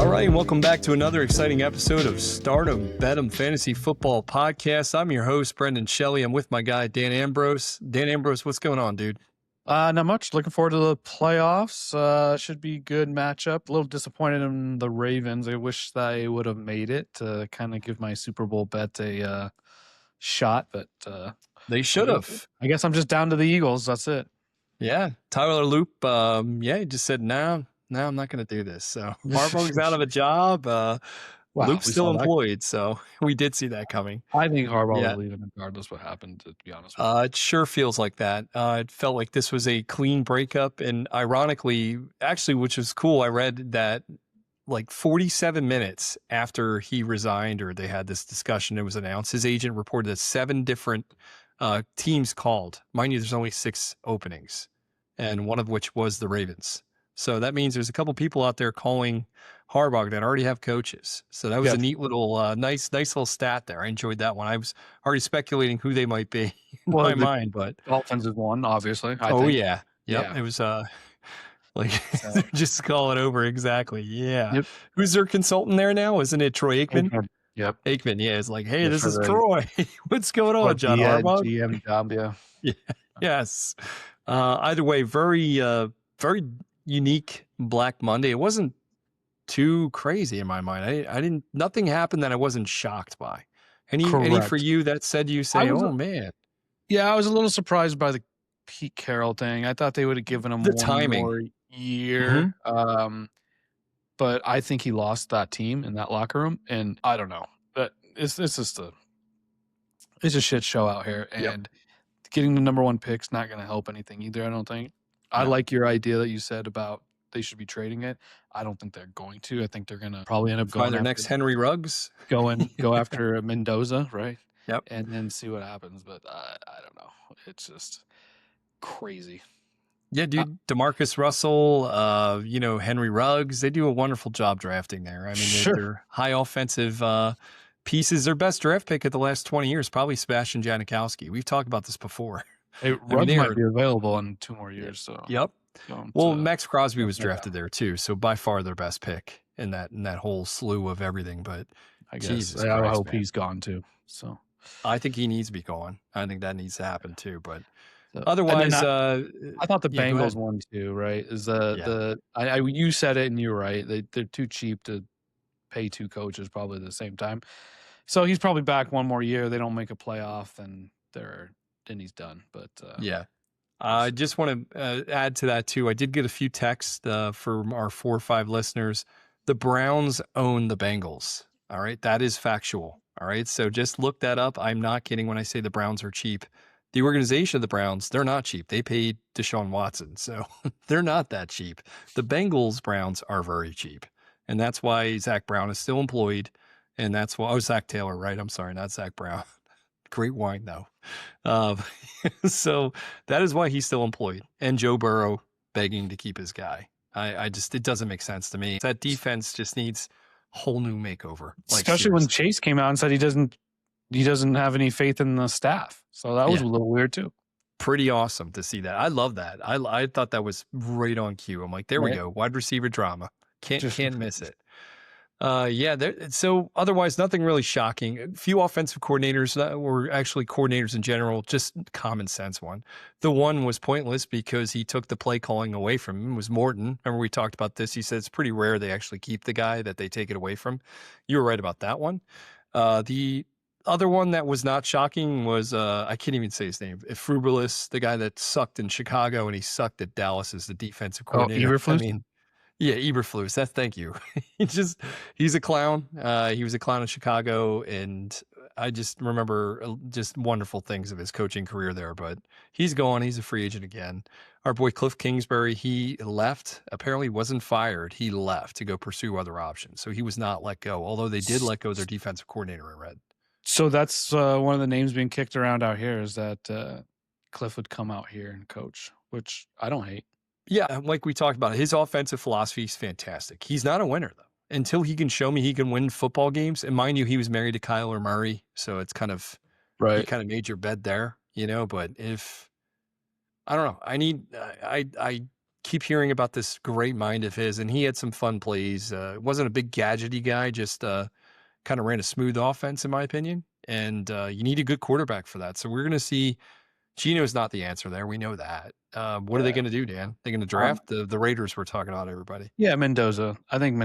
All right, and welcome back to another exciting episode of Stardom Bed'em Fantasy Football Podcast. I'm your host, Brendan Shelley. I'm with my guy, Dan Ambrose. Dan Ambrose, what's going on, dude? Not much. Looking forward to the playoffs. Should be good matchup. A little disappointed in the Ravens. I wish they would have made it to kind of give my Super Bowl bet a shot, but They should have. I guess I'm just down to the Eagles. That's it. Yeah, Tyler Loop. He just said, no, I'm not going to do this. So Harbaugh's out of a job. Loop's still employed, so we did see that coming. I think Harbaugh was leaving regardless what happened, to be honest with you. It sure feels like that. It felt like this was a clean breakup, and ironically, actually, which was cool, I read that like 47 minutes after he resigned or they had this discussion, it was announced, his agent reported that 7 different teams called. Mind you, there's only 6 openings, and one of which was the Ravens. So that means there's a couple people out there calling Harbaugh that already have coaches. So that was a neat little, nice little stat there. I enjoyed that one. I was already speculating who they might be in my mind, but Dolphins is one, obviously. I think. Yeah. It was just call it over. Exactly. Yeah. Yep. Who's their consultant there now? Isn't it Troy Aikman? Yep. Aikman. Yeah. It's like, hey, this is Troy. What's going on, John Harbaugh? GM job. Yeah. Yes. Either way, very unique Black Monday. It wasn't too crazy in my mind. Nothing happened that I wasn't shocked by. Any for you that said you say, man. Yeah, I was a little surprised by the Pete Carroll thing. I thought they would have given him one more year. Mm-hmm. But I think he lost that team in that locker room, and I don't know. But it's just a shit show out here, and getting the number 1 pick's not going to help anything either, I don't think. I like your idea that you said about they should be trading it. I don't think they're going to. I think they're going to probably end up going their next Henry Ruggs. Go after Mendoza, right? Yep. And then see what happens. But I don't know. It's just crazy. Yeah, dude. DeMarcus Russell, Henry Ruggs, they do a wonderful job drafting there. I mean, they're high offensive pieces. Their best draft pick of the last 20 years, probably Sebastian Janikowski. We've talked about this before. Ruggs might be available in 2 more years. So yep. Well, Max Crosby was drafted there too, so by far their best pick in that whole slew of everything. But I guess I hope he's gone too. So I think he needs to be gone. I think that needs to happen too. But otherwise, I thought the Bengals one too. Right? Is you said it and you're right. They're too cheap to pay 2 coaches probably at the same time. So he's probably back 1 more year. They don't make a playoff, and then he's done. But I just want to add to that too. I did get a few texts from our 4 or 5 listeners. The Browns own the Bengals. All right. That is factual. All right. So just look that up. I'm not kidding when I say the Browns are cheap. The organization of the Browns, they're not cheap. They paid Deshaun Watson. So they're not that cheap. The Bengals Browns are very cheap. And that's why Zach Brown is still employed. And that's why, Zach Taylor, right? I'm sorry, not Zach Brown. Great wine, though. So that is why he's still employed. And Joe Burrow begging to keep his guy. It doesn't make sense to me. That defense just needs a whole new makeover. Especially when Chase came out and said he doesn't have any faith in the staff. So that was a little weird too. Pretty awesome to see that. I love that. I thought that was right on cue. I'm like, there we go. Wide receiver drama. Can't miss it. So otherwise, nothing really shocking. A few offensive coordinators that were actually coordinators in general, just common sense one. The one was pointless because he took the play calling away from him, was Morton. Remember we talked about this. He said it's pretty rare they actually keep the guy that they take it away from. You were right about that one. The other one that was not shocking was, I can't even say his name, Frubilis, the guy that sucked in Chicago and he sucked at Dallas as the defensive coordinator. Eberflus. Thank you. He's a clown. He was a clown in Chicago, and I just remember just wonderful things of his coaching career there. But he's gone. He's a free agent again. Our boy Cliff Kingsbury, he left. Apparently wasn't fired. He left to go pursue other options. So he was not let go, although they did let go their defensive coordinator, I read. So that's one of the names being kicked around out here is that Cliff would come out here and coach, which I don't hate. Yeah, like we talked about, his offensive philosophy is fantastic. He's not a winner, though. Until he can show me he can win football games, and mind you, he was married to Kyler Murray, so it's kind of, you kind of made your bed there, but if, I don't know, I keep hearing about this great mind of his, and he had some fun plays. Wasn't a big gadgety guy, just kind of ran a smooth offense, in my opinion. And you need a good quarterback for that. So we're going to see. Gino's not the answer there. We know that. What are they going to do, Dan? They're going to draft the Raiders. We're talking about everybody. Yeah, Mendoza. I think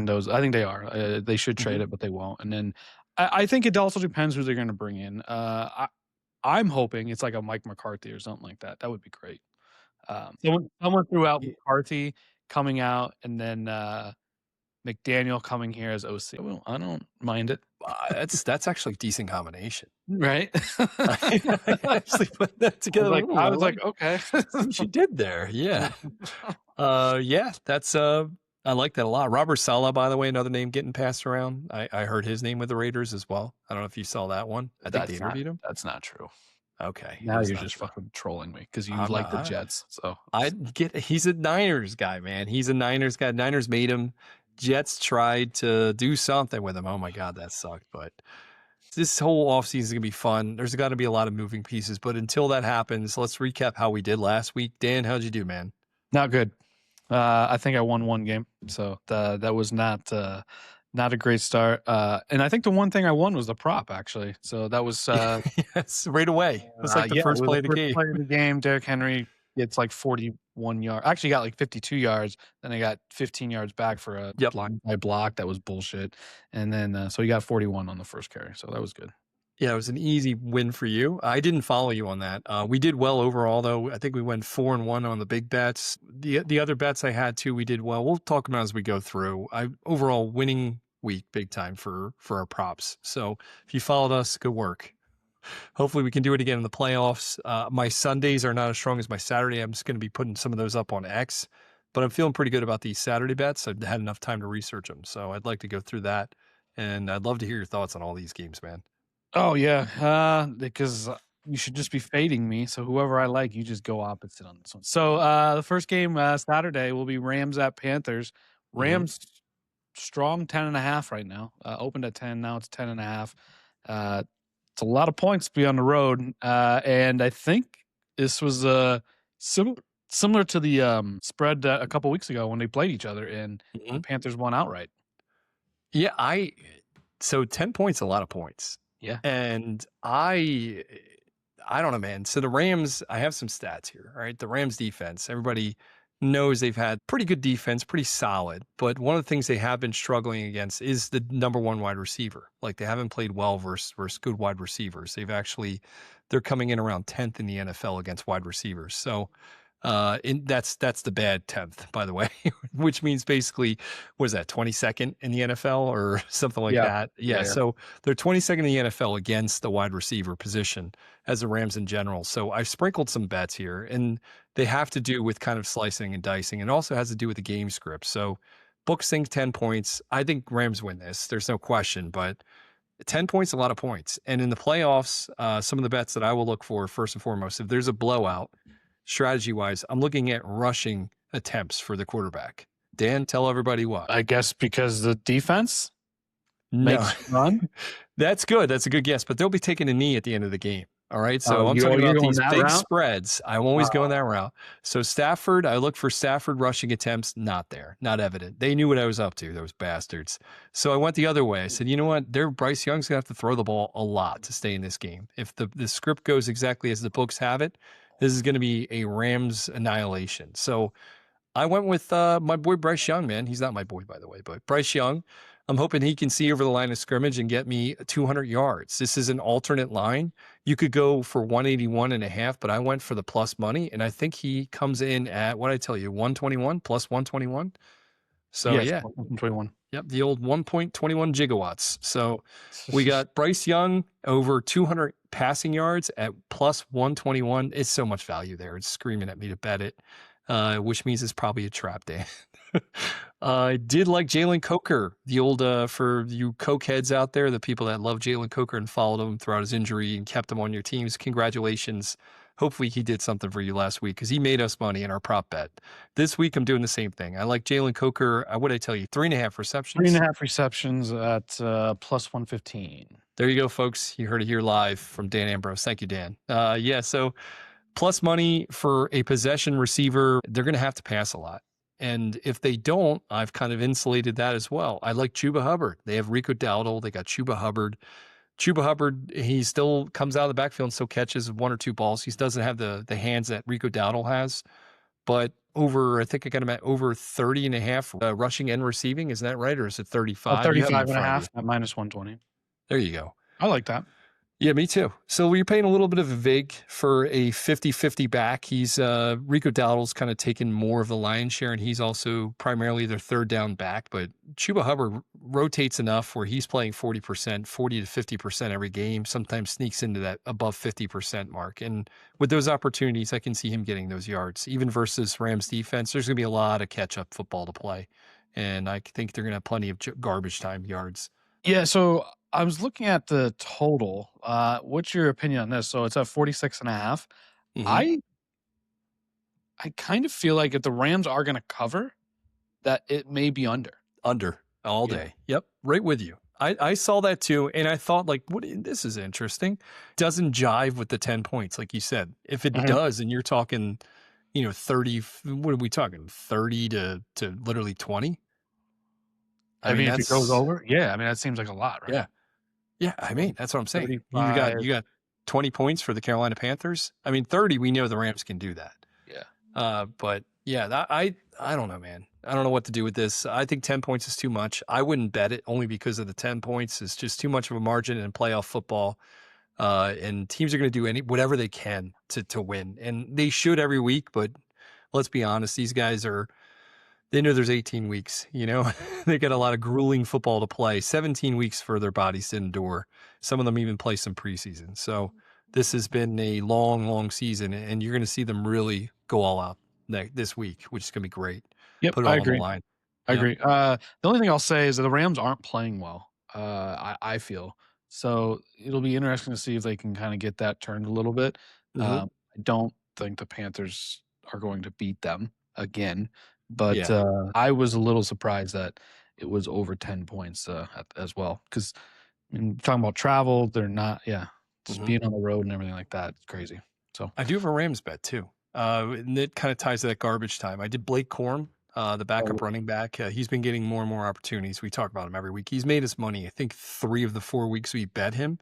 they are. They should trade it, but they won't. And then I think it also depends who they're going to bring in. I'm hoping it's like a Mike McCarthy or something like that. That would be great. Someone threw out McCarthy coming out, and then McDaniel coming here as OC. Well, I don't mind it. That's actually a decent combination, right? I actually put that together. I was like, okay, what you did there, yeah, yeah. That's I like that a lot. Robert Saleh, by the way, another name getting passed around. I heard his name with the Raiders as well. I don't know if you saw that one. I think they interviewed him. That's not true. Okay. Now you're just fucking trolling me because you like the Jets. So he's a Niners guy, man. He's a Niners guy. Niners made him. Jets tried to do something with him. Oh my God, that sucked. But this whole offseason is going to be fun. There's got to be a lot of moving pieces. But until that happens, let's recap how we did last week. Dan, how'd you do, man? Not good. I think I won one game. So that was not a great start. And I think the one thing I won was the prop, actually. So that was yes, right away. It was like the first play of the game. Derrick Henry gets like 41 yards. Actually got like 52 yards. Then I got 15 yards back for a blindside block. That was bullshit. And then so he got 41 on the first carry. So that was good. Yeah, it was an easy win for you. I didn't follow you on that. We did well overall, though. I think we went 4-1 on the big bets. The other bets I had too, we did well. We'll talk about as we go through. Overall winning week big time for our props. So if you followed us, good work. Hopefully we can do it again in the playoffs. My Sundays are not as strong as my Saturday. I'm just going to be putting some of those up on X, but I'm feeling pretty good about these Saturday bets. I've had enough time to research them, so I'd like to go through that, and I'd love to hear your thoughts on all these games, man. Oh yeah, because you should just be fading me. So whoever I like, you just go opposite on this one. So the first game Saturday will be Rams at Panthers. Rams strong 10.5 right now. Opened at 10, now it's 10.5. It's a lot of points to be on the road, and I think this was similar to the spread a couple weeks ago when they played each other, and the Panthers won outright. Yeah, so 10 points, a lot of points. Yeah. And I don't know, man. So the Rams, I have some stats here. All right. The Rams defense, everybody knows they've had pretty good defense, pretty solid. But one of the things they have been struggling against is the number one wide receiver. Like they haven't played well versus good wide receivers. They're coming in around 10th in the NFL against wide receivers. So that's the bad 10th, by the way, which means basically, what is that, 22nd in the NFL or something like that? Yeah. So they're 22nd in the NFL against the wide receiver position as the Rams in general. So I've sprinkled some bets here, and they have to do with kind of slicing and dicing, and also has to do with the game script. So books think 10 points. I think Rams win this. There's no question, but 10 points, a lot of points. And in the playoffs, some of the bets that I will look for first and foremost, if there's a blowout, strategy-wise, I'm looking at rushing attempts for the quarterback. Dan, tell everybody why. I guess because the defense makes run. That's good. That's a good guess. But they'll be taking a knee at the end of the game. All right. So I'm talking about these big spreads. I'm always going that route. So Stafford, I look for Stafford rushing attempts. Not there. Not evident. They knew what I was up to, those bastards. So I went the other way. I said, you know what? Bryce Young's going to have to throw the ball a lot to stay in this game. If the script goes exactly as the books have it, this is going to be a Rams annihilation. So I went with my boy Bryce Young, man. He's not my boy, by the way, but Bryce Young. I'm hoping he can see over the line of scrimmage and get me 200 yards. This is an alternate line. You could go for 181.5, but I went for the plus money, and I think he comes in at, what I tell you, 121 plus 121. So yeah, 121. Yep, the old 1.21 gigawatts. So we got Bryce Young over 200 passing yards at plus 121. It's so much value there. It's screaming at me to bet it, which means it's probably a trap, Dan. I did like Jalen Coker, the old, for you Coke heads out there, the people that love Jalen Coker and followed him throughout his injury and kept him on your teams. Congratulations. Hopefully he did something for you last week because he made us money in our prop bet. This week I'm doing the same thing. I like Jalen Coker. What did I tell you? 3.5 receptions. 3.5 receptions at plus 115. There you go, folks. You heard it here live from Dan Ambrose. Thank you, Dan. So plus money for a possession receiver. They're going to have to pass a lot. And if they don't, I've kind of insulated that as well. I like Chuba Hubbard. They have Rico Dowdle. They got Chuba Hubbard. Chuba Hubbard, he still comes out of the backfield and still catches 1 or 2 balls. He doesn't have the hands that Rico Dowdle has, but I think I got him at over 30 and a half rushing and receiving. Is that right? Or is it 35? 35 and a half at minus 120. There you go. I like that. Yeah, me too. So you're paying a little bit of a vig for a 50-50 back. He's Rico Dowdle's kind of taken more of the lion's share, and he's also primarily their third down back. But Chuba Hubbard rotates enough where he's playing 40%, 40 to 50% every game, sometimes sneaks into that above 50% mark. And with those opportunities, I can see him getting those yards. Even versus Rams defense, there's going to be a lot of catch-up football to play. And I think they're going to have plenty of garbage time yards. Yeah, so I was looking at the total. What's your opinion on this? So it's at 46.5. I kind of feel like if the Rams are going to cover, that it may be under all day. Yep. Right with you. I saw that too. And I thought this is interesting. Doesn't jive with the 10 points. Like you said, if it does, and you're talking, 30, what are we talking? 30 to literally 20. I mean, if it goes over, that seems like a lot, right? Yeah. I mean, that's what I'm saying. You got 20 points for the Carolina Panthers. I mean, 30, we know the Rams can do that. Yeah. But yeah, I don't know, man. I don't know what to do with this. I think 10 points is too much. I wouldn't bet it only because of the 10 points. It's just too much of a margin in playoff football. And teams are going to do whatever they can to win, and they should every week. But let's be honest, these guys they know there's 18 weeks, they got a lot of grueling football to play, 17 weeks for their bodies to endure. Some of them even play some preseason. So this has been a long, long season, and you're going to see them really go all out this week, which is going to be great. Yep, Put it all on the line. I agree. The only thing I'll say is that the Rams aren't playing well, I feel. So it'll be interesting to see if they can kind of get that turned a little bit. I don't think the Panthers are going to beat them again. But I was a little surprised that it was over 10 points as well. Because talking about travel, they're not, just being on the road and everything like that. It's crazy. So I do have a Rams bet too. And it kind of ties to that garbage time. I did Blake Corum, the backup running back. He's been getting more and more opportunities. We talk about him every week. He's made us money. I think 3 of the 4 weeks we bet him.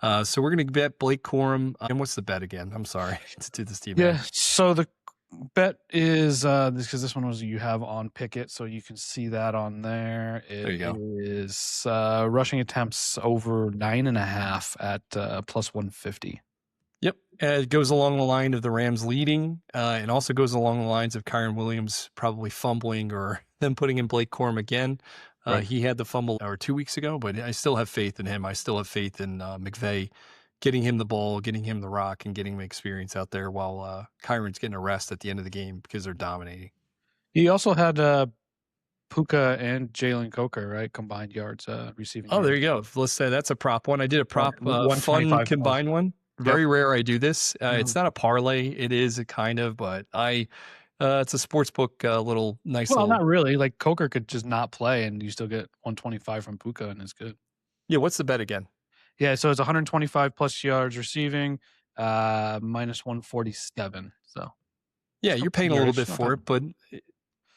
So we're going to bet Blake Corum. And what's the bet again? I'm sorry to do this to you. Yeah. So the bet is because this one was you have on Pickett, so you can see that on there. There you go. Is rushing attempts over 9.5 at plus 150. Yep. It goes along the line of the Rams leading, and also goes along the lines of Kyren Williams probably fumbling or them putting in Blake Corum again. Right. He had the fumble 2 weeks ago, but I still have faith in him. I still have faith in McVay getting him the ball, getting him the rock, and getting him experience out there while Kyron's getting a rest at the end of the game because they're dominating. He also had Puka and Jalen Coker, right? Combined yards receiving. Oh, there you go. Let's say that's a prop one. I did a prop fun combined one. Very rare I do this. It's not a parlay. It is a kind of, but it's a sports book little nice. Well, not really. Like Coker could just not play and you still get 125 from Puka and it's good. Yeah. What's the bet again? Yeah, so it's 125 plus yards receiving, minus 147. So yeah, you're paying a little bit for it,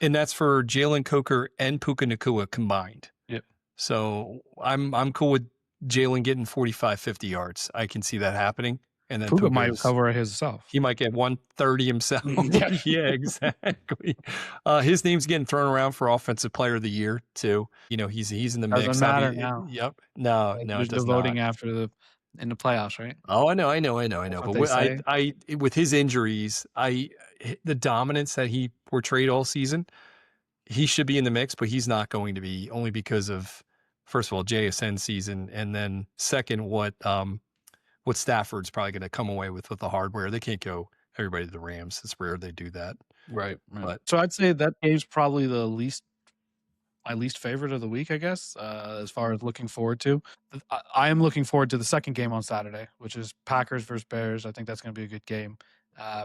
and that's for Jalen Coker and Puka Nacua combined. Yep. So I'm cool with Jalen getting 45, 50 yards. I can see that happening. And then Puka might cover himself. He might get 130 himself. Yeah, exactly. His name's getting thrown around for Offensive Player of the Year too. He's in the mix. Doesn't matter now. Yep. No, it does not. Voting after in the playoffs, right? Oh, I know. But I with his injuries, the dominance that he portrayed all season, he should be in the mix, but he's not going to be, only because of, first of all, JSN season, and then second, what Stafford's probably going to come away with the hardware. They can't go everybody to the Rams. It's rare they do that. Right. But, so I'd say that game's probably my least favorite of the week, I guess, as far as looking forward to. I am looking forward to the second game on Saturday, which is Packers versus Bears. I think that's going to be a good game.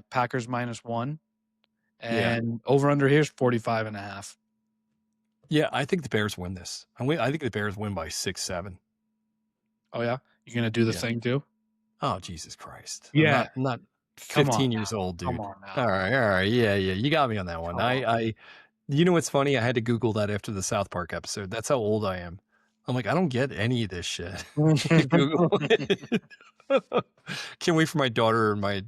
Packers -1, and over under here's 45.5. Yeah, I think the Bears win this. I think the Bears win by 6-7. Oh yeah, you're going to do the thing too? Oh, Jesus Christ. Yeah. I'm not 15 years old, dude. Come on now. All right. Yeah. You got me on that one. You know what's funny? I had to Google that after the South Park episode. That's how old I am. I'm like, I don't get any of this shit. Google it. Can't wait for my daughter and my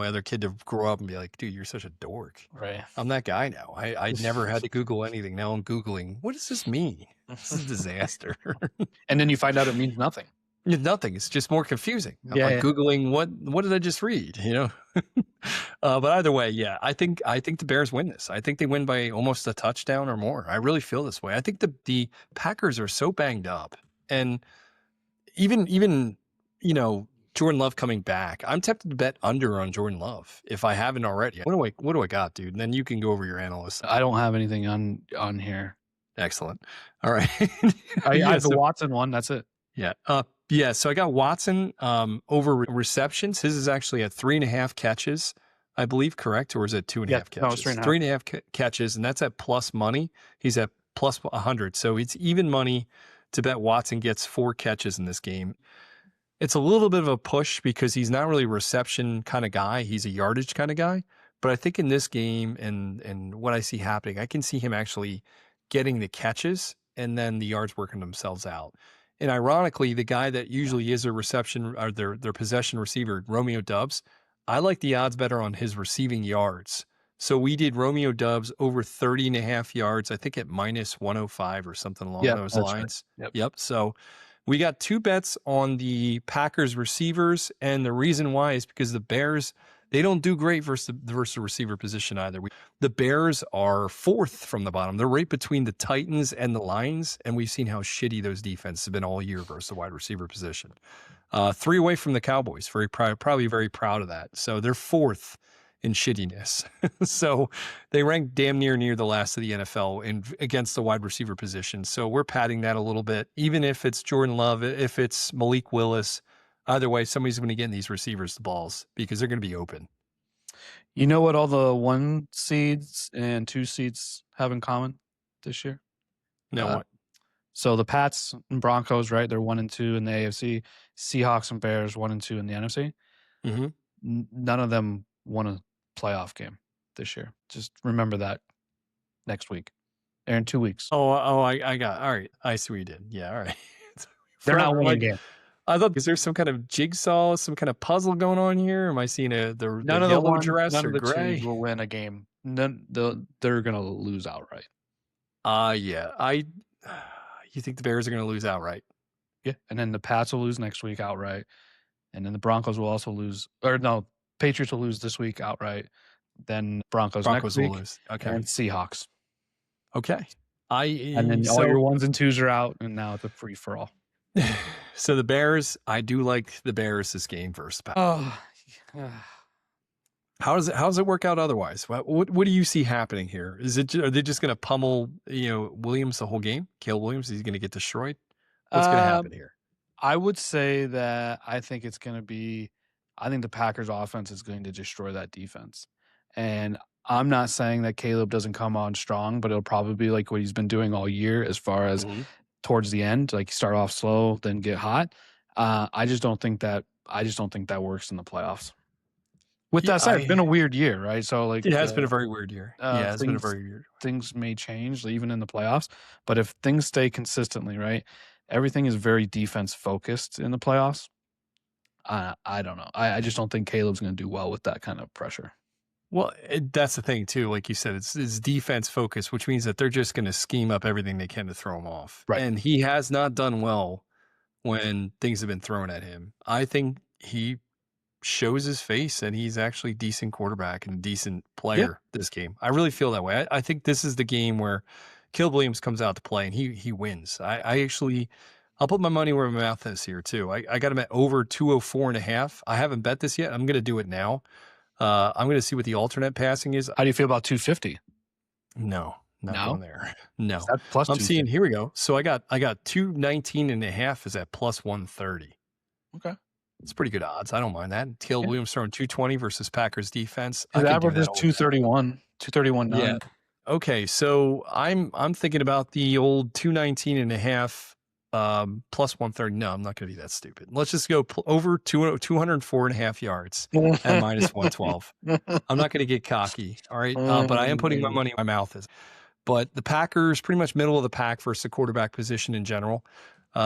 other kid to grow up and be like, dude, you're such a dork. Right. I'm that guy now. I never had to Google anything. Now I'm Googling, what does this mean? This is a disaster. And then you find out it means nothing. Nothing. It's just more confusing. I'm Googling what did I just read? But either way, yeah, I think the Bears win this. I think they win by almost a touchdown or more. I really feel this way. I think the Packers are so banged up, and even Jordan Love coming back, I'm tempted to bet under on Jordan Love if I haven't already. What do I got, dude? And then you can go over your analysts. I don't have anything on here. Excellent. All right. I have the Watson one. That's it. Yeah. Yeah. So I got Watson over receptions. His is actually at 3.5 catches, I believe, correct? Or is it 2.5 catches? No, it's 3.5 catches, and that's at plus money. He's at plus 100. So it's even money to bet Watson gets 4 catches in this game. It's a little bit of a push because he's not really a reception kind of guy. He's a yardage kind of guy. But I think in this game and what I see happening, I can see him actually getting the catches and then the yards working themselves out. And ironically, the guy that usually is a reception or their possession receiver, Romeo Doubs, I like the odds better on his receiving yards. So we did Romeo Doubs over 30.5 yards, I think at minus 105 or something along those lines. Right. Yep. So we got 2 bets on the Packers receivers. And the reason why is because the Bears, they don't do great versus the receiver position either. The Bears are 4th from the bottom. They're right between the Titans and the Lions, and we've seen how shitty those defenses have been all year versus the wide receiver position. 3 away from the Cowboys. Probably very proud of that. So they're 4th in shittiness. So they rank damn near the last of the NFL against the wide receiver position. So we're padding that a little bit, even if it's Jordan Love, if it's Malik Willis. Either way, somebody's going to get in these receivers the balls because they're going to be open. You know what all the 1 seeds and 2 seeds have in common this year? No. What? So the Pats and Broncos, right? They're 1 and 2 in the AFC. Seahawks and Bears 1 and 2 in the NFC. Mm-hmm. None of them won a playoff game this year. Just remember that next week. They're in 2 weeks. Oh, I got. All right. I see what you did. Yeah. All right. They're not winning a game. I thought, is there some kind of jigsaw, some kind of puzzle going on here? Am I seeing the yellow dress or gray? Teams will win a game. They're going to lose outright. Yeah. You think the Bears are going to lose outright? Yeah. And then the Pats will lose next week outright. And then the Broncos will also lose. Or no, Patriots will lose this week outright. Then Broncos next week. Will lose. Okay. And Seahawks. Okay. And then all your 1s and 2s are out, and now it's a free for all. So the Bears, I do like the Bears this game versus Packers. How does it work out otherwise? What do you see happening here? Are they just going to pummel Williams the whole game? Caleb Williams, is he going to get destroyed? What's going to happen here? I would say that I think the Packers offense is going to destroy that defense. And I'm not saying that Caleb doesn't come on strong, but it'll probably be like what he's been doing all year as far as towards the end, like start off slow, then get hot. I just don't think that works in the playoffs. With that said, it's been a weird year, right? So it has been a very weird year. It's been a very weird. Things may change even in the playoffs, but if things stay consistently, right, everything is very defense focused in the playoffs. I don't know. I just don't think Caleb's going to do well with that kind of pressure. Well, that's the thing too. Like you said, it's defense focused, which means that they're just going to scheme up everything they can to throw him off. Right. And he has not done well when things have been thrown at him. I think he shows his face and he's actually a decent quarterback and a decent player this game. I really feel that way. I think this is the game where Caleb Williams comes out to play and he wins. I'll put my money where my mouth is here too. I got him at over 204.5. I haven't bet this yet. I'm going to do it now. I'm going to see what the alternate passing is. How do you feel about 250? No, not going there. No. Plus I'm seeing, here we go. So I got 219.5 is at plus 130. Okay. It's pretty good odds. I don't mind that. Caleb Williams throwing 220 versus Packers defense. His average is 231.9. Yeah. Okay. So I'm thinking about the old 219.5 plus 130. No, I'm not going to be that stupid. Let's just go over 204.5 yards at minus 112. I'm not going to get cocky. All right. But I am putting my money where my mouth is. But the Packers, pretty much middle of the pack versus the quarterback position in general.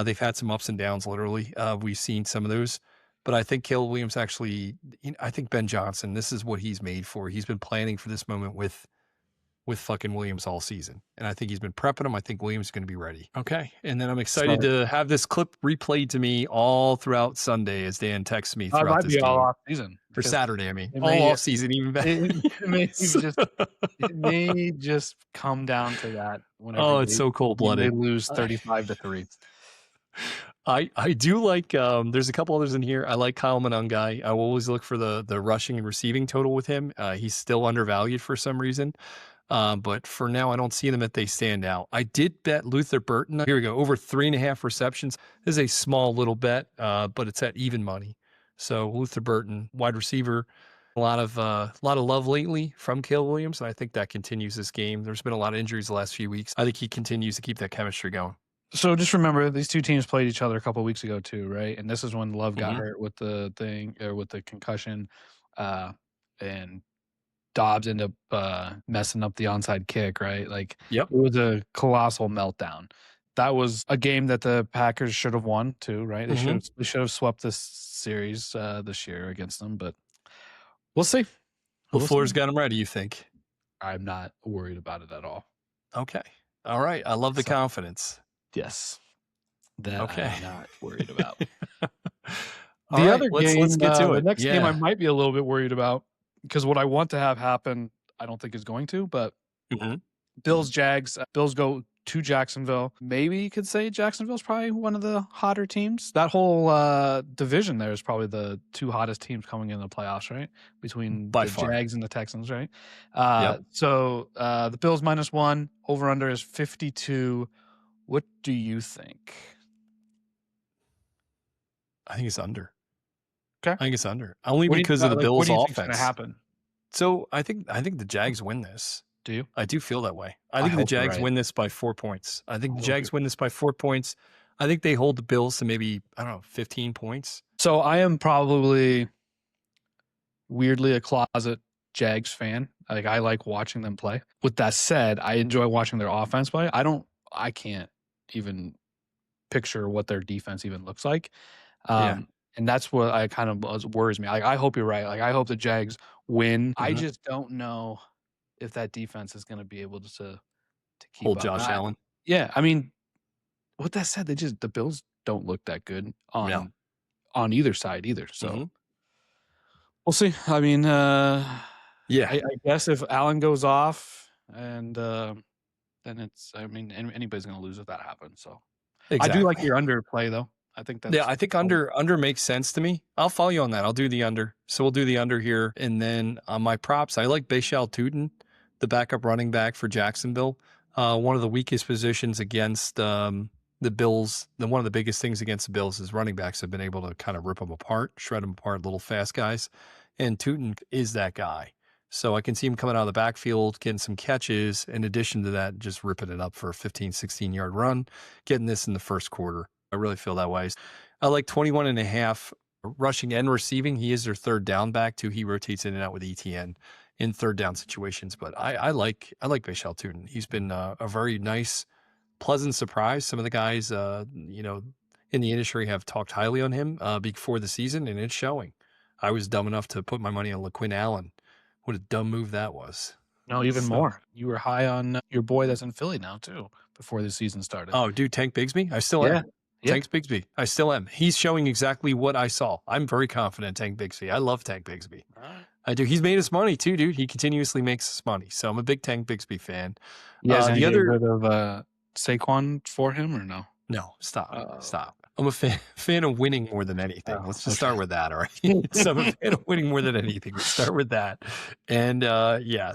They've had some ups and downs, literally. We've seen some of those. But I think Caleb Williams actually, I think Ben Johnson, this is what he's made for. He's been planning for this moment with fucking Williams all season. And I think he's been prepping him. I think Williams is going to be ready. Okay. And then I'm excited to have this clip replayed to me all throughout Sunday as Dan texts me throughout this game. All off season. For Saturday, I mean. All off season, even better. It may just come down to that. It's so cold-blooded. They lose 35-3. I do like, there's a couple others in here. I like Kyle Monangai. I will always look for the rushing and receiving total with him. He's still undervalued for some reason. But for now, I don't see them that they stand out. I did bet Luther Burton. Here we go. Over 3.5 receptions. This is a small little bet, but it's at even money. So Luther Burton, wide receiver, a lot of love lately from Caleb Williams. And I think that continues this game. There's been a lot of injuries the last few weeks. I think he continues to keep that chemistry going. So just remember, these two teams played each other a couple of weeks ago too, right? And this is when Love got hurt with the concussion, and Dobbs ended up messing up the onside kick, right? Like, It was a colossal meltdown. That was a game that the Packers should have won too, right? They should have swept this series this year against them, but we'll see. LaFleur's got them ready, you think? I'm not worried about it at all. Okay. All right. I love the confidence. Yes. That I'm not worried about. Let's get to it. The next game I might be a little bit worried about, because what I want to have happen, I don't think is going to, but Bills, Jags, Bills go to Jacksonville. Maybe you could say Jacksonville's probably one of the hotter teams. That whole division there is probably the two hottest teams coming in the playoffs, right? Between the Jags and the Texans, right? So the Bills -1, over under is 52. What do you think? I think it's under. Okay. I think it's under. Only because of the Bills' offense. What do you think is going to happen? So I think the Jags win this. Do you? I do feel that way. I think the Jags win this by 4 points. I think the Jags win this by 4 points. I think they hold the Bills to maybe, 15 points. So I am probably weirdly a closet Jags fan. Like, I like watching them play. With that said, I enjoy watching their offense play. I can't even picture what their defense even looks like. And that's what I kind of worries me. Like, I hope you're right. Like, I hope the Jags win. I just don't know if that defense is going to be able to keep hold up. Josh Allen. Yeah, I mean, with that said, the Bills don't look that good on either side either. So we'll see. I mean, I guess if Allen goes off, and then it's, anybody's going to lose if that happens. So I do like your underplay though. I think that's I think under makes sense to me. I'll follow you on that. I'll do the under. So we'll do the under here. And then on my props, I like Bashal Tutin, the backup running back for Jacksonville. One of the weakest positions against the Bills. One of the biggest things against the Bills is running backs have been able to kind of rip them apart, shred them apart, little fast guys. And Tutin is that guy. So I can see him coming out of the backfield, getting some catches. In addition to that, just ripping it up for a 15, 16-yard run, getting this in the first quarter. I really feel that way. I like 21.5 rushing and receiving. He is their third down back too. He rotates in and out with ETN in third down situations. But I like Bashal Tutin. He's been a very nice, pleasant surprise. Some of the guys, in the industry have talked highly on him before the season, and it's showing. I was dumb enough to put my money on LaQuinn Allen. What a dumb move that was. No, even more. You were high on your boy that's in Philly now too before the season started. Oh, dude, Tank Bigsby? I still am. Tank Bigsby. I still am. He's showing exactly what I saw. I'm very confident in Tank Bigsby. I love Tank Bigsby. Right. I do. He's made us money too, dude. He continuously makes us money. So I'm a big Tank Bigsby fan. The other rid of Saquon for him or no? No, stop. I'm a fan of winning more than anything. Let's just start with that, all right? So I'm a fan of winning more than anything. Let's start with that. And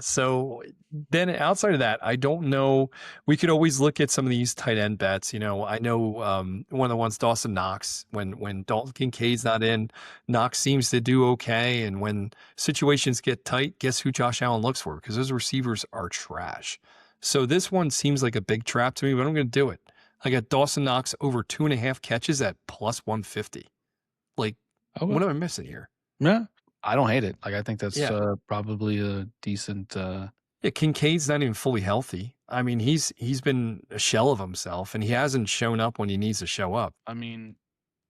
so then outside of that, I don't know. We could always look at some of these tight end bets. I know one of the ones, Dawson Knox, when Dalton Kincaid's not in, Knox seems to do okay. And when situations get tight, guess who Josh Allen looks for? Because those receivers are trash. So this one seems like a big trap to me, but I'm going to do it. I got Dawson Knox over 2.5 catches at plus 150. Like, what am I missing here? Yeah, I don't hate it. Like, I think that's probably a decent Yeah, Kincaid's not even fully healthy. I mean, he's been a shell of himself, and he hasn't shown up when he needs to show up. I mean,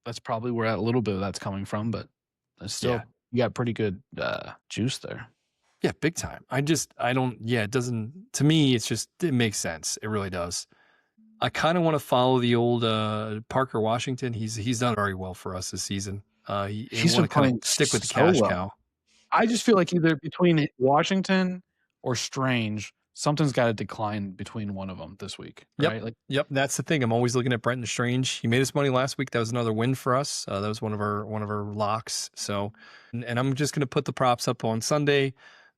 that's probably where a little bit of that's coming from, but still, you got pretty good juice there. Yeah, big time. I don't, it doesn't, to me, it makes sense. It really does. I kind of want to follow the old Parker Washington. He's done very well for us this season. He's want to kind of stick with the cash cow. I just feel like either between Washington or Strange, something's got to decline between one of them this week, right? Yep. That's the thing. I'm always looking at Brenton Strange. He made us money last week. That was another win for us. That was one of our locks. So, and I'm just going to put the props up on Sunday.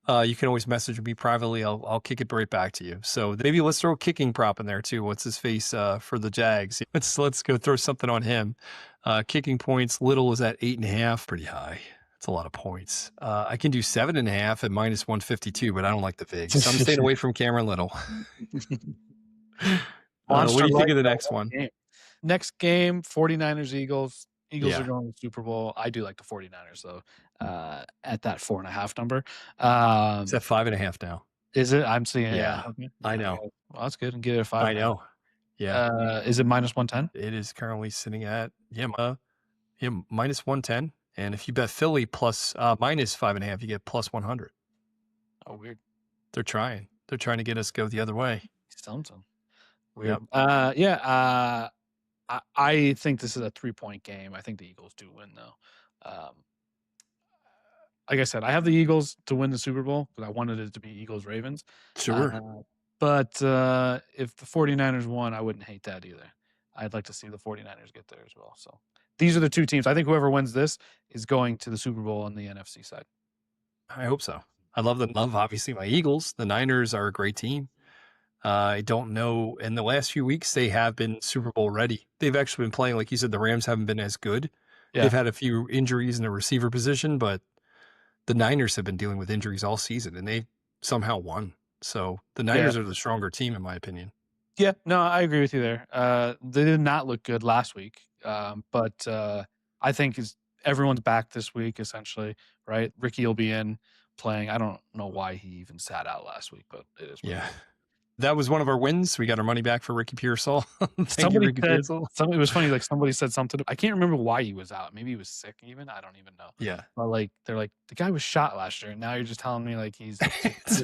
You can always message me privately. I'll kick it right back to you. So maybe let's throw a kicking prop in there too. What's his face for the Jags? Let's go throw something on him. Kicking points. Little is at 8.5. Pretty high. That's a lot of points. I can do 7.5 at -152, but I don't like the vig. So I'm staying away from Cameron Little. What do you think of the next one? Next game, 49ers, Eagles. Eagles are going to the Super Bowl. I do like the 49ers, though, at that 4.5 number. It's at 5.5 now. Is it? I'm seeing it. Yeah, okay. I know. Well, that's good. And get it at 5. I know. Yeah. Is it -110? It is currently sitting at, -110. And if you bet Philly plus -5.5, you get +100. Oh, weird. They're trying. They're trying to get us to go the other way. Something. Weird. Yep. I think this is a 3-point game. I think the Eagles do win, though. Like I said, I have the Eagles to win the Super Bowl because I wanted it to be Eagles-Ravens. Sure. But if the 49ers won, I wouldn't hate that either. I'd like to see the 49ers get there as well. So these are the two teams. I think whoever wins this is going to the Super Bowl on the NFC side. I hope so. I love obviously my Eagles. The Niners are a great team. I don't know. In the last few weeks, they have been Super Bowl ready. They've actually been playing, like you said, the Rams haven't been as good. Yeah. They've had a few injuries in the receiver position, but the Niners have been dealing with injuries all season, and they somehow won. So the Niners are the stronger team, in my opinion. Yeah, no, I agree with you there. They did not look good last week, but I think everyone's back this week, essentially, right? Ricky will be in playing. I don't know why he even sat out last week, but it is. Yeah. That was one of our wins. We got our money back for Ricky Pearsall. It was funny. Like somebody said something. I can't remember why he was out. Maybe he was sick. Even I don't even know. Yeah. But like they're like the guy was shot last year, and now you're just telling me like he's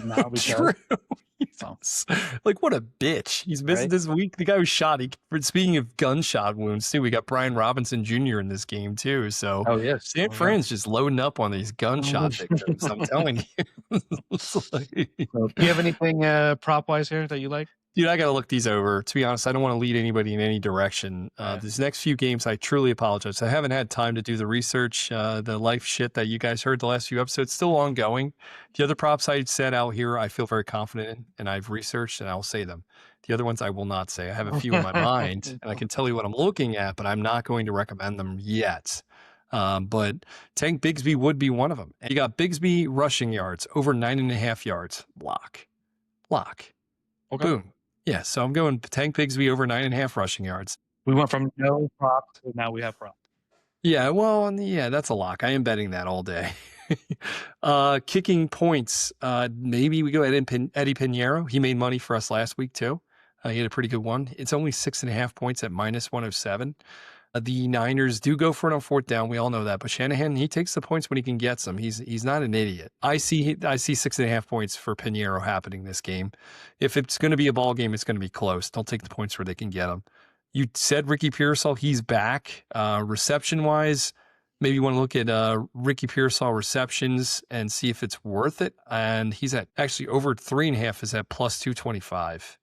now true. Like what a bitch. He's missing this week. The guy was shot. Speaking of gunshot wounds too, we got Brian Robinson Jr. in this game too. So San Fran's just loading up on these gunshot victims. I'm telling you. Do you have anything prop wise here that you like? Dude, I got to look these over. To be honest, I don't want to lead anybody in any direction. These next few games, I truly apologize. I haven't had time to do the research. The life shit that you guys heard the last few episodes, still ongoing. The other props I said out here, I feel very confident in, and I've researched, and I'll say them. The other ones I will not say. I have a few in my mind, and I can tell you what I'm looking at, but I'm not going to recommend them yet. But Tank Bigsby would be one of them. And you got Bigsby rushing yards, over 9.5 yards. Lock. Okay. Boom. Yeah, so I'm going Tank Bigsby over 9.5 rushing yards. We went from no prop to now we have prop. Yeah, well, that's a lock. I am betting that all day. Kicking points. Maybe we go Eddie Pinheiro. He made money for us last week too. He had a pretty good one. It's only 6.5 points at -107. The Niners do go for it on 4th down. We all know that. But Shanahan, he takes the points when he can get them. He's not an idiot. I see 6.5 points for Pinheiro happening this game. If it's going to be a ball game, it's going to be close. Don't take the points where they can get them. You said Ricky Pearsall, he's back. Reception-wise, maybe you want to look at Ricky Pearsall receptions and see if it's worth it. And he's at actually over 3.5 is at +225.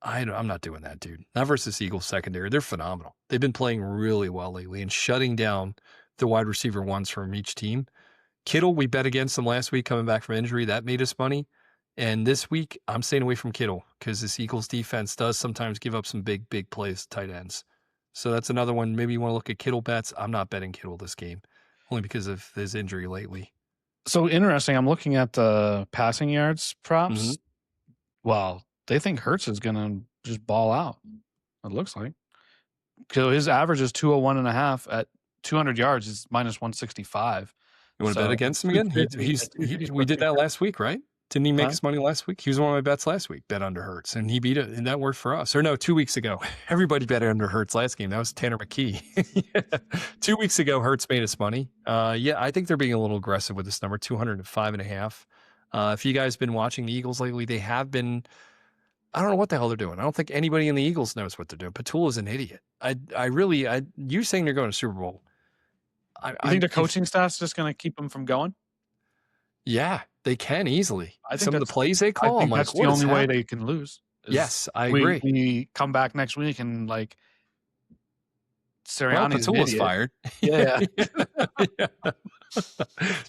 I'm not doing that, dude. Not versus Eagles secondary. They're phenomenal. They've been playing really well lately and shutting down the wide receiver ones from each team. Kittle, we bet against them last week coming back from injury. That made us money. And this week, I'm staying away from Kittle because this Eagles defense does sometimes give up some big plays to tight ends. So that's another one. Maybe you want to look at Kittle bets. I'm not betting Kittle this game, only because of his injury lately. So interesting. I'm looking at the passing yards props. Mm-hmm. Wow. They think Hurts is going to just ball out. It looks like. So his average is 201.5 at 200 yards is -165. You want to bet against him again? We did that last week, right? Didn't he make his money last week? He was one of my bets last week, bet under Hurts, and he beat it, and that worked for us. Or no, 2 weeks ago. Everybody bet under Hurts last game. That was Tanner McKee. Yeah. 2 weeks ago, Hurts made us money. Yeah, I think they're being a little aggressive with this number, 205.5. If you guys have been watching the Eagles lately, they have been, I don't know what the hell they're doing. I don't think anybody in the Eagles knows what they're doing. Patula's an idiot. You're saying they're going to Super Bowl. You think the coaching staff's just going to keep them from going? Yeah, they can easily. I think some of the plays they call, I'm like, that's the only way they can lose. Yes, I agree. We come back next week and like Sirianni's Patula's fired. Yeah.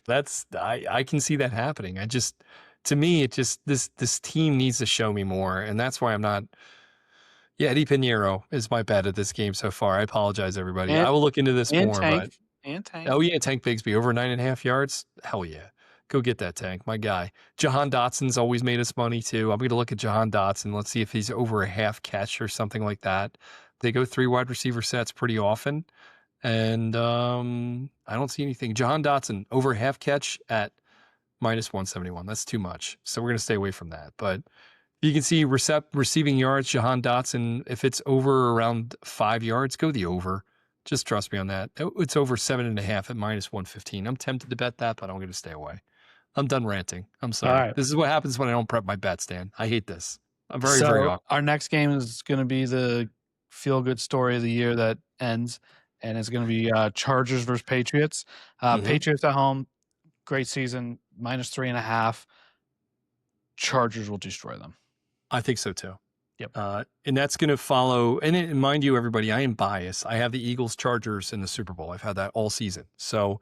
That's I can see that happening. To me, it just this team needs to show me more, and that's why I'm not. Yeah, Eddie Pinheiro is my bet at this game so far. I apologize, everybody. I will look into this more. Tank. Oh yeah, Tank Bigsby over 9.5 yards. Hell yeah. Go get that, Tank, my guy. Jahan Dotson's always made us money, too. I'm going to look at Jahan Dotson. Let's see if he's over a half catch or something like that. They go 3 wide receiver sets pretty often. And I don't see anything. Jahan Dotson, over a half catch at minus 171. That's too much. So we're going to stay away from that. But you can see receiving yards, Jahan Dotson, if it's over around 5 yards, go the over. Just trust me on that. It's over 7.5 at minus 115. I'm tempted to bet that, but I'm going to stay away. I'm done ranting. I'm sorry. Right. This is what happens when I don't prep my bets, Dan. I hate this. I'm very awkward. Our next game is going to be the feel-good story of the year that ends, and it's going to be Chargers versus Patriots. Patriots at home, great season, minus 3.5. Chargers will destroy them. I think so, too. Yep. And that's going to follow. And mind you, everybody, I am biased. I have the Eagles Chargers in the Super Bowl. I've had that all season. So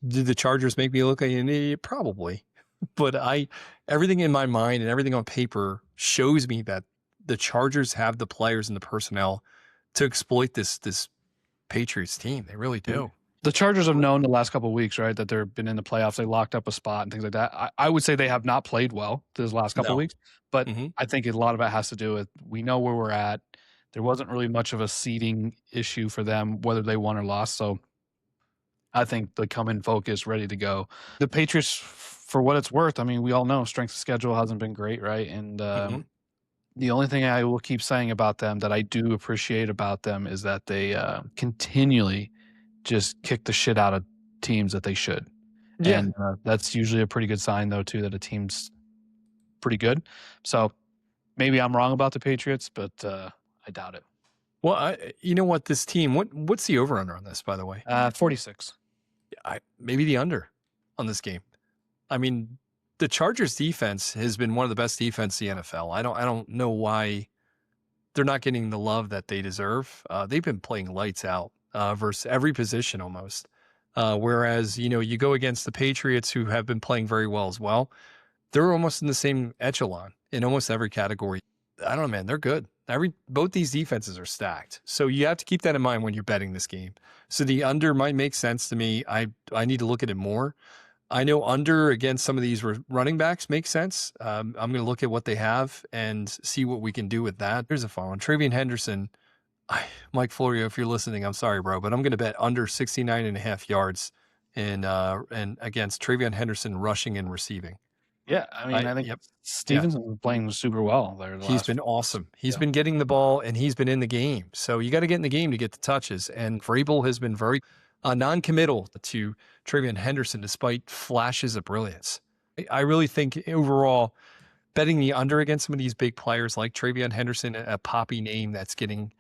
did the Chargers make me look like an idiot? Probably. But everything in my mind and everything on paper shows me that the Chargers have the players and the personnel to exploit this Patriots team. They really do. The Chargers have known the last couple of weeks, right, that they've been in the playoffs. They locked up a spot and things like that. I would say they have not played well this last couple of weeks, but I think a lot of it has to do with we know where we're at. There wasn't really much of a seeding issue for them, whether they won or lost. So I think they come in focused, ready to go. The Patriots, for what it's worth, I mean, we all know strength of schedule hasn't been great, right? And the only thing I will keep saying about them that I do appreciate about them is that they continually just kick the shit out of teams that they should. Yeah. And that's usually a pretty good sign, though, too, that a team's pretty good. So maybe I'm wrong about the Patriots, but I doubt it. Well, you know what? This team, what's the over-under on this, by the way? 46. Maybe the under on this game. I mean, the Chargers defense has been one of the best defense in the NFL. I don't know why they're not getting the love that they deserve. They've been playing lights out versus every position almost. Whereas, you go against the Patriots, who have been playing very well as well. They're almost in the same echelon in almost every category. I don't know, man. They're good. Both these defenses are stacked. So you have to keep that in mind when you're betting this game. So the under might make sense to me. I need to look at it more. I know under against some of these running backs makes sense. I'm going to look at what they have and see what we can do with that. Here's a fun one. Travian Henderson. Mike Florio, if you're listening, I'm sorry, bro, but I'm going to bet under 69.5 yards and against Travian Henderson rushing and receiving. Yeah, I mean, I think Stevenson's been playing super well there. He's been awesome. He's been getting the ball, and he's been in the game. So you got to get in the game to get the touches. And Vrabel has been very non-committal to Travian Henderson despite flashes of brilliance. I really think overall, betting the under against some of these big players like Travian Henderson, a poppy name that's getting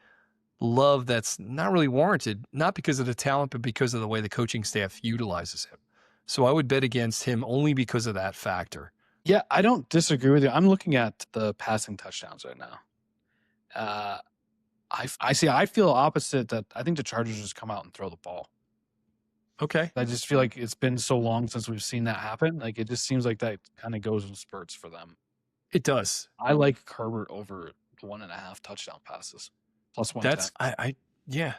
love that's not really warranted, not because of the talent, but because of the way the coaching staff utilizes him. So I would bet against him only because of that factor. Yeah, I don't disagree with you. I'm looking at the passing touchdowns right now. I feel opposite that I think the Chargers just come out and throw the ball. Okay. I just feel like it's been so long since we've seen that happen. Like, it just seems like that kind of goes in spurts for them. It does. I like Herbert over 1.5 touchdown passes. Plus 110. Yeah.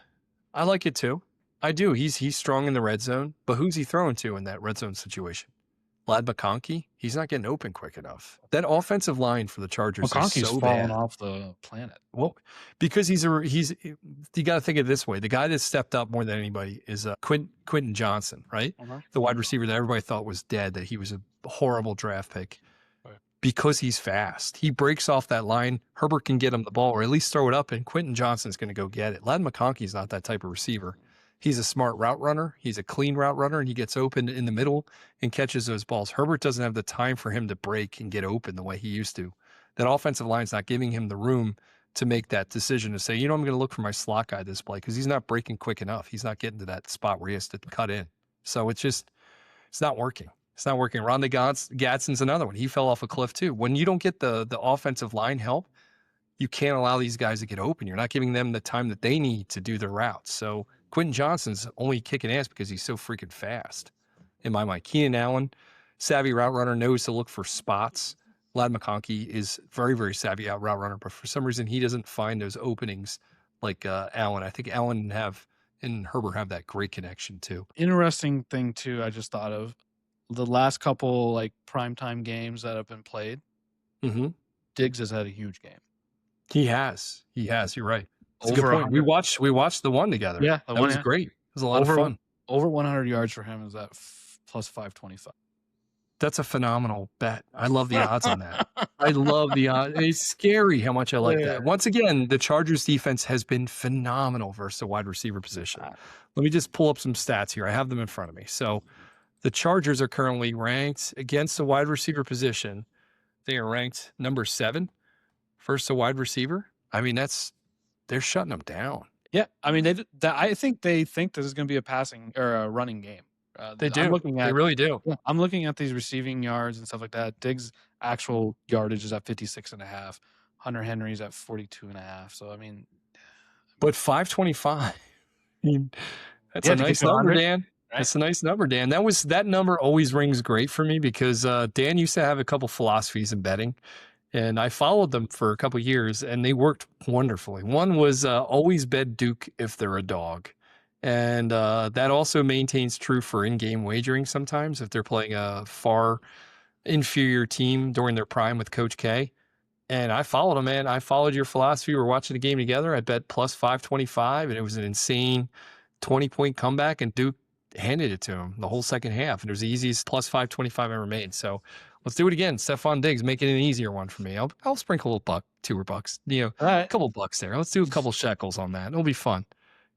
I like it too. I do. He's strong in the red zone, but who's he throwing to in that red zone situation? Lad McConkey, he's not getting open quick enough. That offensive line for the Chargers McConkey's is so falling bad. off the planet. Well, because you got to think of it this way. The guy that stepped up more than anybody is Quentin Johnson, right? The wide receiver that everybody thought was dead, that he was a horrible draft pick. Because he's fast. He breaks off that line. Herbert can get him the ball or at least throw it up, and Quentin Johnson's going to go get it. Lad McConkey's not that type of receiver. He's a smart route runner. He's a clean route runner, and he gets open in the middle and catches those balls. Herbert doesn't have the time for him to break and get open the way he used to. That offensive line's not giving him the room to make that decision to say, I'm going to look for my slot guy this play because he's not breaking quick enough. He's not getting to that spot where he has to cut in. So it's not working. It's not working. Rondé Gadsden's another one. He fell off a cliff too. When you don't get the offensive line help, you can't allow these guys to get open. You're not giving them the time that they need to do their routes. So Quentin Johnson's only kicking ass because he's so freaking fast. In my mind, Keenan Allen, savvy route runner, knows to look for spots. Lad McConkey is very, very savvy route runner, but for some reason he doesn't find those openings like Allen. I think Allen and Herbert have that great connection too. Interesting thing too, I just thought of the last couple like primetime games that have been played. Mm-hmm. Diggs has had a huge game. He has. You're right. That's a good point. We watched the one together. Yeah, that was great. It was a lot of fun. Over 100 yards for him is at plus 525. That's a phenomenal bet. I love the odds on that. I love the odds. It's scary how much I like that. Once again, the Chargers defense has been phenomenal versus the wide receiver position. Let me just pull up some stats here. I have them in front of me. So the Chargers are currently ranked against the wide receiver position. They are ranked number 7 versus the wide receiver. I mean, they're shutting them down. Yeah, I mean, I think they think this is going to be a passing or a running game. They do. They really do. Yeah, I'm looking at these receiving yards and stuff like that. Diggs' actual yardage is at 56.5. Hunter Henry's at 42.5. So I mean, but 525. That's a nice number, Dan. Right? That's a nice number, Dan. That number always rings great for me because Dan used to have a couple philosophies in betting, and I followed them for a couple of years, and they worked wonderfully. One was always bet Duke if they're a dog. And that also maintains true for in-game wagering sometimes if they're playing a far inferior team during their prime with Coach K. And I followed him, man. I followed your philosophy. We were watching the game together. I bet plus 525, and it was an insane 20-point comeback, and Duke handed it to him the whole second half. And it was the easiest plus 525 ever made. So let's do it again. Stephon Diggs, make it an easier one for me. I'll sprinkle a $1, $2, a couple bucks there. Let's do a couple shekels on that. It'll be fun.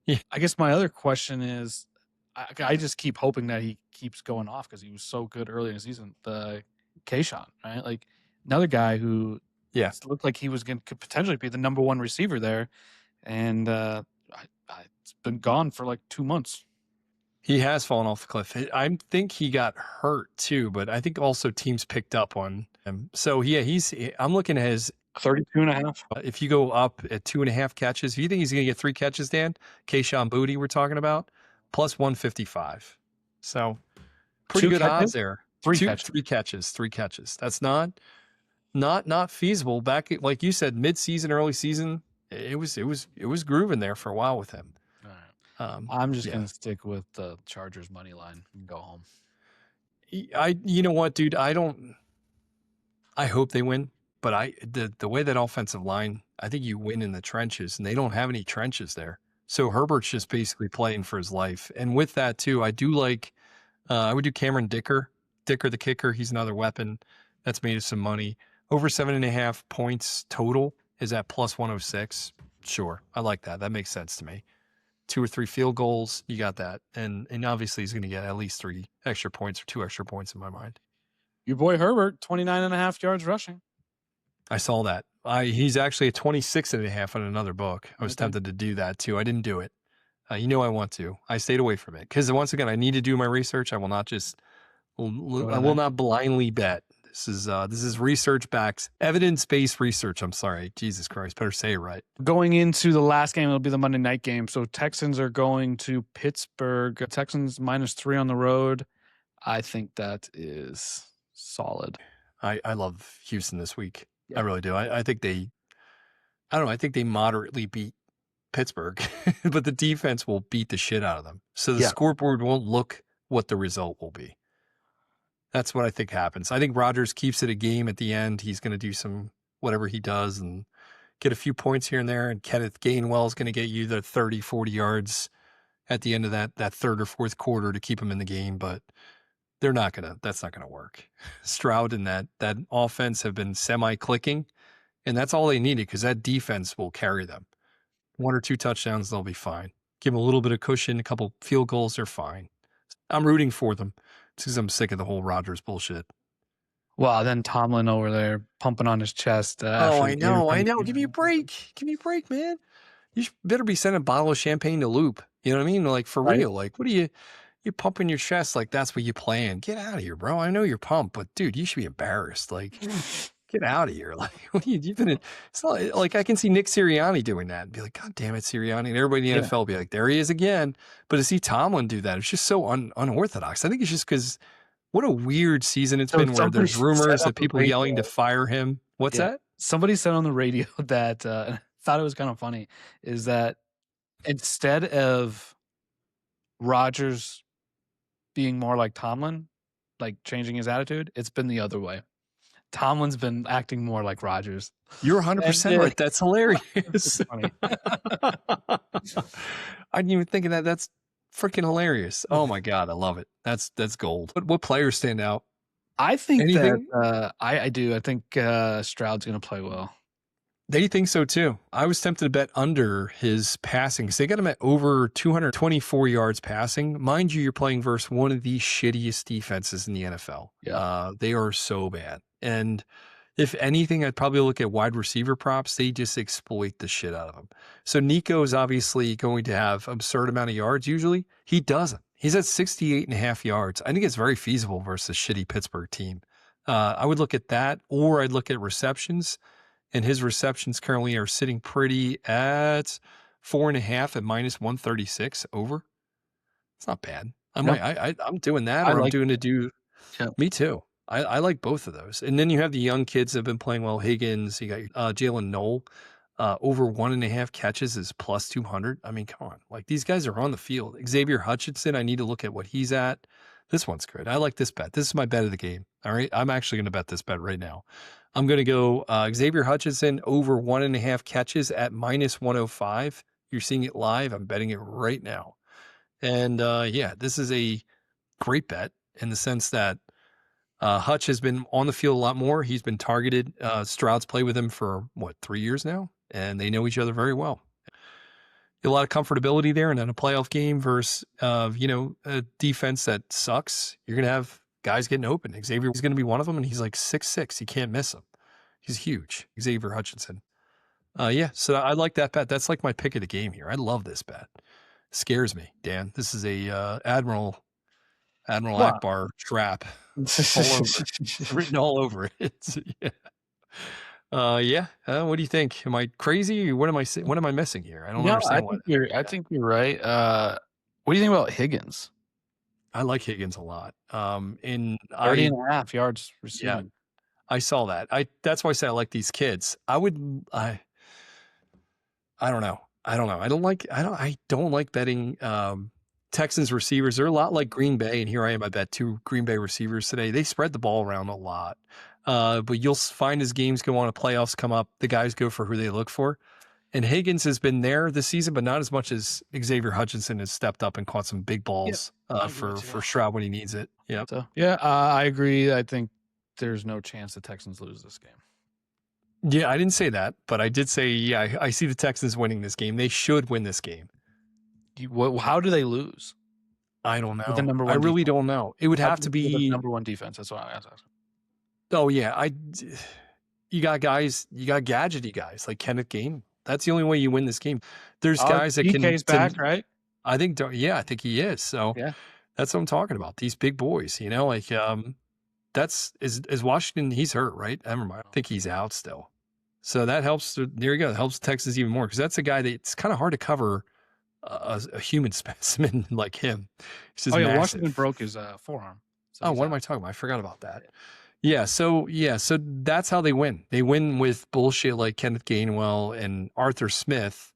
Yeah, I guess my other question is, I just keep hoping that he keeps going off because he was so good early in the season. The Kayshawn, right? Like another guy who looked like he was going to potentially be the number 1 receiver there, and it's been gone for like 2 months. He has fallen off the cliff. I think he got hurt too, but I think also teams picked up on him. So yeah, I'm looking at his 32.5. If you go up at 2.5 catches, if you think he's going to get 3 catches, Dan, Kayshawn Boutte we're talking about, plus 155. So pretty good odds there. 3 catches. That's not feasible. Back at, like you said, mid-season, early season, it was grooving there for a while with him. All right. I'm just going to stick with the Chargers money line and go home. You know what, dude? I hope they win. But the way that offensive line, I think you win in the trenches, and they don't have any trenches there. So Herbert's just basically playing for his life. And with that too, I do like, I would do Cameron Dicker the kicker. He's another weapon that's made us some money. Over 7.5 points total is at plus 106. Sure, I like that. That makes sense to me. 2 or 3 field goals, you got that, and obviously he's going to get at least 3 extra points or 2 extra points in my mind. Your boy Herbert, 29.5 yards rushing. I saw that. He's actually at 26.5 on another book. I was tempted to do that too. I didn't do it. I want to. I stayed away from it because once again, I need to do my research. I will not blindly bet. This is research backed, evidence-based research. I'm sorry. Jesus Christ. Better say it right. Going into the last game, it'll be the Monday night game. So Texans are going to Pittsburgh. Texans -3 on the road. I think that is solid. I love Houston this week. I really do. I think they moderately beat Pittsburgh, but the defense will beat the shit out of them. So the scoreboard won't look what the result will be. That's what I think happens. I think Rodgers keeps it a game at the end. He's going to do some whatever he does and get a few points here and there. And Kenneth Gainwell is going to get you the 30, 40 yards at the end of that third or fourth quarter to keep him in the game. But that's not going to work. Stroud and that offense have been semi-clicking, and that's all they needed because that defense will carry them. 1 or 2 touchdowns, they'll be fine. Give them a little bit of cushion, a couple field goals, they're fine. I'm rooting for them because I'm sick of the whole Rodgers bullshit. Well, then Tomlin over there pumping on his chest. I know. Give me a break. Give me a break, man. You better be sending a bottle of champagne to Loop. You know what I mean? Like, for real. Like, what are you pumping your chest like that's what you plan? Get out of here, bro. I know you're pumped, but dude, you should be embarrassed. Like, get out of here. Like, what are you've been in? It's not like I can see Nick Sirianni doing that and be like, God damn it, Sirianni. And everybody in the NFL will be like, there he is again. But to see Tomlin do that, it's just so unorthodox. I think it's just because what a weird season it's been where there's rumors that people yelling to fire him. What's that? Somebody said on the radio that I thought it was kind of funny is that instead of Rodgers being more like Tomlin, like changing his attitude, it's been the other way. Tomlin's been acting more like Rodgers. You're 100% right. That's hilarious. Funny. I didn't even think of that. That's freaking hilarious. Oh my God. I love it. That's gold. What players stand out? I think that I do. I think Stroud's going to play well. They think so too. I was tempted to bet under his passing because they got him at over 224 yards passing. Mind you, you're playing versus one of the shittiest defenses in the NFL. Yeah. They are so bad. And if anything, I'd probably look at wide receiver props. They just exploit the shit out of them. So Nico is obviously going to have absurd amount of yards. Usually he doesn't. He's at 68.5 yards. I think it's very feasible versus a shitty Pittsburgh team. I would look at that, or I'd look at receptions. And his receptions currently are sitting pretty at 4.5 at minus 136 over. It's not bad. I'm doing that, or I'm doing to do. Yeah. Me too. I like both of those. And then you have the young kids that have been playing well. Higgins, you got Jalen Noel, over 1.5 catches is plus 200. I mean, come on. Like, these guys are on the field. Xavier Hutchinson, I need to look at what he's at. This one's good. I like this bet. This is my bet of the game. All right. I'm actually going to bet this bet right now. I'm going to go Xavier Hutchinson over 1.5 catches at minus 105. You're seeing it live. I'm betting it right now. And this is a great bet in the sense that Hutch has been on the field a lot more. He's been targeted. Stroud's played with him for 3 years now, and they know each other very well. A lot of comfortability there, and in a playoff game versus a defense that sucks, you're going to have guys getting open. Xavier is going to be one of them, and he's like 6'6". You can't miss him. He's huge. Xavier Hutchinson. So I like that bet. That's like my pick of the game here. I love this bet. Scares me, Dan. This is a Admiral Akbar trap. Written all over it. What do you think? Am I crazy? What am I missing here? I don't understand. I think you're right. What do you think about Higgins? I like Higgins a lot. 30.5 yards receiving. Yeah, I saw that. That's why I say I like these kids. I don't know. I don't like betting Texans receivers. They're a lot like Green Bay, and here I am. I bet 2 Green Bay receivers today. They spread the ball around a lot. But you'll find as games go on, playoffs come up, the guys go for who they look for. And Higgins has been there this season, but not as much as Xavier Hutchinson has stepped up and caught some big balls for Stroud when he needs it. Yeah. So, I agree. I think there's no chance the Texans lose this game. Yeah, I didn't say that, but I did say, I see the Texans winning this game. They should win this game. How do they lose? I don't know. With the number one I really don't know. It would have to be the number one defense. That's what I was asking. Oh yeah, you got gadgety guys like Kenneth Gainwell. That's the only way you win this game. There's guys that DK's back, right? I think he is. So that's what I'm talking about. These big boys, that's is Washington. He's hurt, right? I think he's out still. So that helps. There you go. It helps Texas even more because that's a guy that it's kind of hard to cover a human specimen like him. Massive. Washington broke his forearm. So what am I talking about? I forgot about that. Yeah, so that's how they win. They win with bullshit like Kenneth Gainwell and Arthur Smith,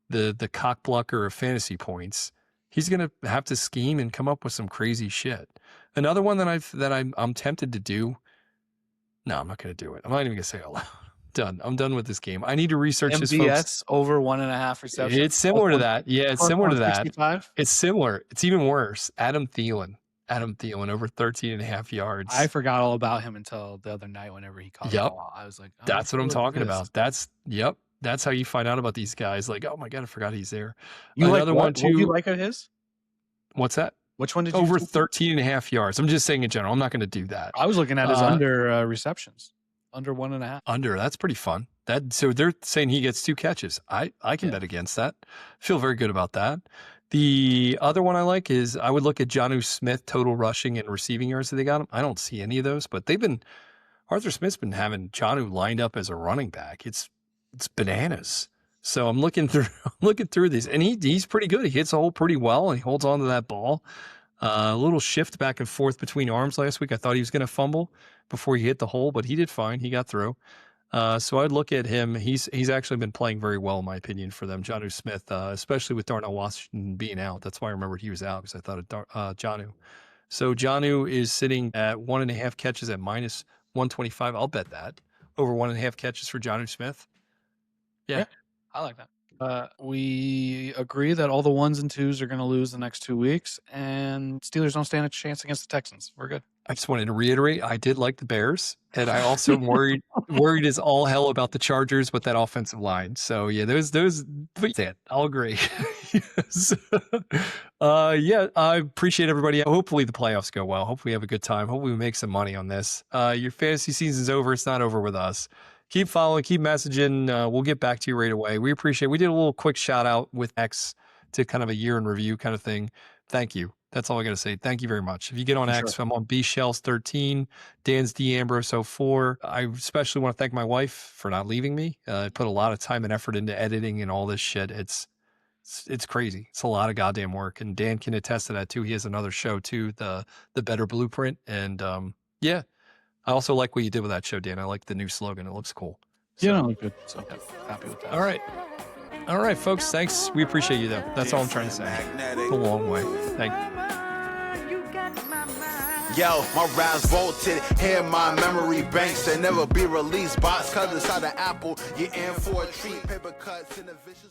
the cock blocker of fantasy points. He's going to have to scheme and come up with some crazy shit. Another one that I'm tempted to do. No, I'm not going to do it. I'm not even going to say it out loud. Done. I'm done with this game. I need to research this, folks. over 1.5 receptions. It's similar to that. Yeah, it's similar to that. 65? It's similar. It's even worse. Adam Thielen over 13.5 yards. I forgot all about him until the other night whenever he caught the ball. I was like, oh, that's what I'm talking about. That's how you find out about these guys. Like, oh my God, I forgot he's there. Another one too. What do you like of his? What's that? Which one did you over 13.5 yards? I'm just saying in general. I'm not going to do that. I was looking at his under receptions. Under 1.5. Under, that's pretty fun. So they're saying he gets 2 catches. I can bet against that. Feel very good about that. The other one I like is I would look at Jonnu Smith total rushing and receiving yards that they got him. I don't see any of those, but Arthur Smith's been having Jonnu lined up as a running back. It's bananas. So I'm looking through these, and he's pretty good. He hits the hole pretty well, and he holds on to that ball. A little shift back and forth between arms last week. I thought he was going to fumble before he hit the hole, but he did fine. He got through. So I'd look at him. He's actually been playing very well, in my opinion, for them. Jonnu Smith, especially with Darnell Washington being out. That's why I remembered he was out, because I thought of Jonnu. So Jonnu is sitting at 1.5 catches at minus 125. I'll bet that. Over 1.5 catches for Jonnu Smith. Yeah, I like that. We agree that all the 1s and 2s are going to lose the next 2 weeks, and Steelers don't stand a chance against the Texans. We're good. I just wanted to reiterate, I did like the Bears, and I also am worried as all hell about the Chargers with that offensive line. So yeah, I'll agree. Yes. I appreciate everybody. Hopefully the playoffs go well. Hopefully we have a good time. Hopefully we make some money on this. Your fantasy season's over. It's not over with us. Keep following, keep messaging. We'll get back to you right away. We appreciate it. We did a little quick shout out with X to kind of a year in review kind of thing. Thank you. That's all I got to say. Thank you very much. If you get on X, I'm on BShells13, Dan's D Ambrose 04. I especially want to thank my wife for not leaving me. I put a lot of time and effort into editing and all this shit. It's crazy. It's a lot of goddamn work. And Dan can attest to that too. He has another show too, the Better Blueprint. And I also like what you did with that show, Dan. I like the new slogan. It looks cool. So, good. So happy with that. All right, folks. Thanks. We appreciate you, though. That's all I'm trying to say. It's a long way. Thank you. Yo, my raps vaulted, here my memory banks that never be released. Box cutters out of Apple, you're in for a treat. Paper cuts in a vicious way.